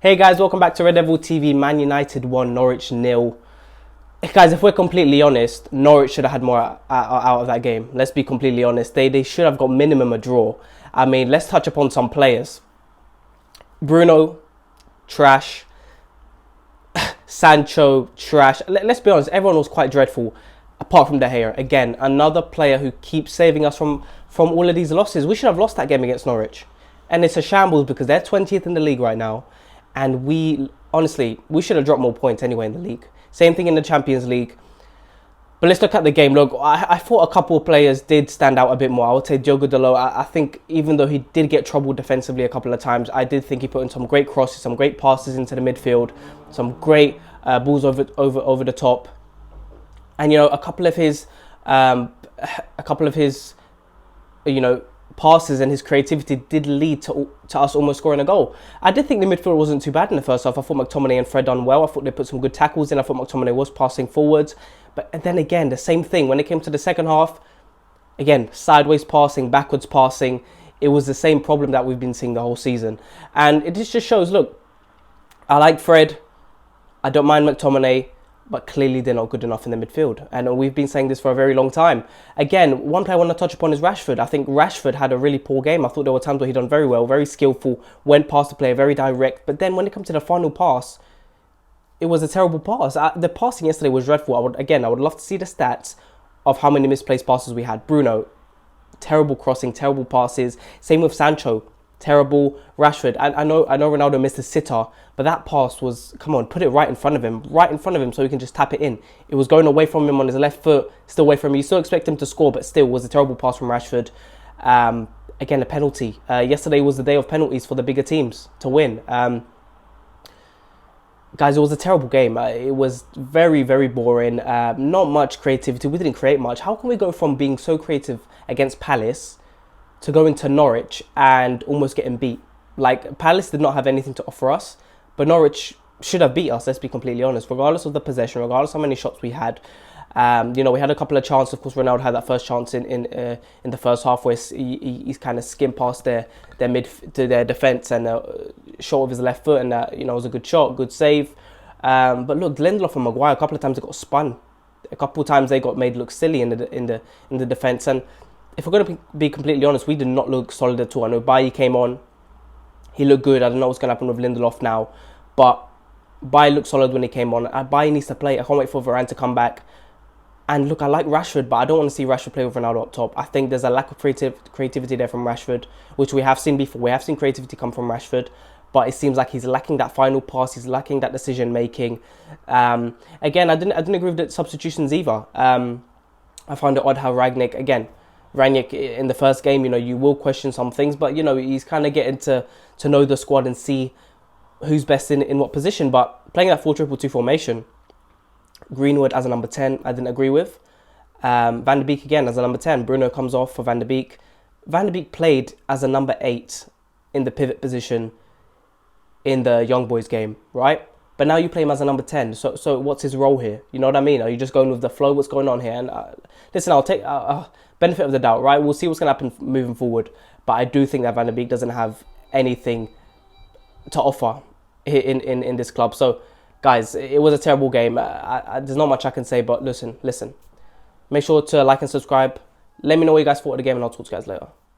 Hey guys, welcome back to Red Devil TV. Man United 1, Norwich 0. Guys, if we're completely honest, Norwich should have had more out of that game. Let's be completely honest. They should have got minimum a draw. I mean, let's touch upon some players. Bruno, trash. Sancho, trash. Let's be honest, everyone was quite dreadful, apart from De Gea. Again, another player who keeps saving us from all of these losses. We should have lost that game against Norwich. And it's a shambles because they're 20th in the league right now. And we should have dropped more points anyway in the league. Same thing in the Champions League. But let's look at the game. Look, I thought a couple of players did stand out a bit more. I would say Diogo Dalot. I think even though he did get troubled defensively a couple of times, I did think he put in some great crosses, some great passes into the midfield, some great balls over the top. And a couple of his passes and his creativity did lead to us almost scoring a goal. I did think the midfield wasn't too bad in the first half. I thought McTominay and Fred done well. I thought they put some good tackles in. I thought McTominay was passing forwards. But then again, the same thing. When it came to the second half, again, sideways passing, backwards passing. It was the same problem that we've been seeing the whole season. And it just shows, look, I like Fred. I don't mind McTominay. But clearly they're not good enough in the midfield. And we've been saying this for a very long time. Again, one player I want to touch upon is Rashford. I think Rashford had a really poor game. I thought there were times where he done very well, very skillful, went past the player, very direct. But then when it comes to the final pass, it was a terrible pass. The passing yesterday was dreadful. I would love to see the stats of how many misplaced passes we had. Bruno, terrible crossing, terrible passes. Same with Sancho. Terrible. Rashford, I know Ronaldo missed a sitter, but that pass was, come on, put it right in front of him so he can just tap it in. It was going away from him on his left foot, still away from him. You still expect him to score, but still was a terrible pass from Rashford. Again, a penalty. Yesterday was the day of penalties for the bigger teams to win. Guys, it was a terrible game. It was very, very boring. Not much creativity. We didn't create much. How can we go from being so creative against Palace to going to Norwich and almost getting beat? Like, Palace did not have anything to offer us, but Norwich should have beat us, let's be completely honest, regardless of the possession, regardless of how many shots we had. We had a couple of chances. Of course, Ronaldo had that first chance in the first half where he's kind of skimmed past their defence and shot with his left foot, and it was a good shot, good save. But look, Lindelof and Maguire, a couple of times they got spun. A couple of times they got made look silly in the defence. And if we're going to be completely honest, we did not look solid at all. I know Bailly came on. He looked good. I don't know what's going to happen with Lindelof now. But Bailly looked solid when he came on. Bailly needs to play. I can't wait for Varane to come back. And look, I like Rashford, but I don't want to see Rashford play with Ronaldo up top. I think there's a lack of creativity there from Rashford, which we have seen before. We have seen creativity come from Rashford, but it seems like he's lacking that final pass. He's lacking that decision making. Again, I didn't agree with the substitutions either. I found it odd how Rangnick in the first game, you will question some things, but he's kind of getting to know the squad and see who's best in what position. But playing that 4-2-2 formation, Greenwood as a number 10, I didn't agree with. Van de Beek again as a number 10. Bruno comes off for Van de Beek. Van de Beek played as a number 8 in the pivot position in the Young Boys game, right? But now you play him as a number 10. So what's his role here? You know what I mean? Are you just going with the flow? What's going on here? And listen, I'll take benefit of the doubt, right? We'll see what's going to happen moving forward. But I do think that Van de Beek doesn't have anything to offer in this club. So, guys, it was a terrible game. There's not much I can say, but listen. Make sure to like and subscribe. Let me know what you guys thought of the game, and I'll talk to you guys later.